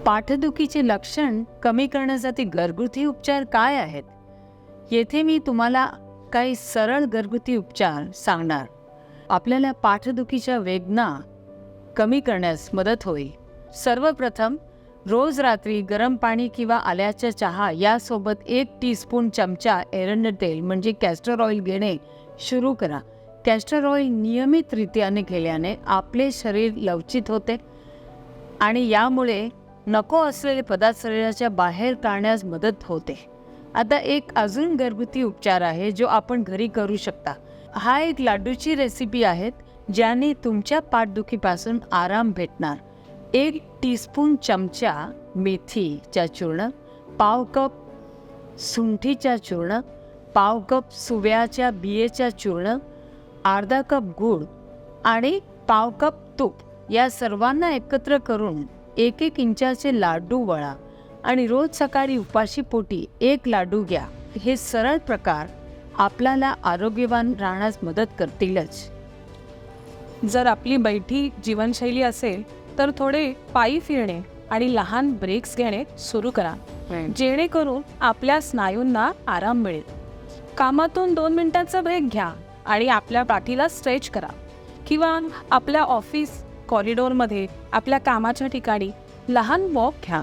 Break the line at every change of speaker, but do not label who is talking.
पाठदुखीचे लक्षण कमी करण्यासाठी घरगुती उपचार काय आहेत? येथे मी तुम्हाला काही सरळ घरगुती उपचार सांगणार. आपल्याला पाठदुखीच्या वेदना कमी करण्यास मदत होईल. सर्वप्रथम रोज रात्री गरम पाणी किंवा आल्याचा चहा यासोबत 1 टीस्पून चमचा एरंड तेल म्हणजे कॅस्टर ऑइल घेणे सुरू करा. कॅस्टर ऑइल नियमितरित्याने घेतल्याने आपले शरीर लवचिक होते आणि यामुळे नको असलेले पदार्थ शरीराच्या बाहेर काढण्यास मदत होते. आता एक अजून घरगुती उपचार आहे जो आपण घरी करू शकता. हा एक लाडूची रेसिपी आहे ज्याने तुमच्या पाठदुखीपासून आराम भेटणार. 1 टीस्पून चमचा मेथीच्या चूर्ण, पाव कप सुंठीच्या चूर्ण, पाव कप सुव्याच्या बियेच्या चूर्ण, अर्धा कप गूळ आणि पाव कप तूप या सर्वांना एकत्र करून 1-1 इंचाचे लाडू वळा आणि रोज सकाळी उपाशीपोटी 1 लाडू घ्या. हे सरळ प्रकार आपल्याला आरोग्यवान राहण्यास मदत करतीलच.
जर आपली बैठी जीवनशैली असेल तर थोडे पायी फिरणे आणि लहान ब्रेक्स घेणे सुरू करा, जेणेकरून आपल्या स्नायूंना आराम मिळेल. कामातून 2 मिनिटांचा ब्रेक घ्या आणि आपल्या पाठीला स्ट्रेच करा किंवा आपल्या ऑफिस कॉरिडॉरमध्ये आपल्या कामाच्या ठिकाणी लहान वॉक घ्या.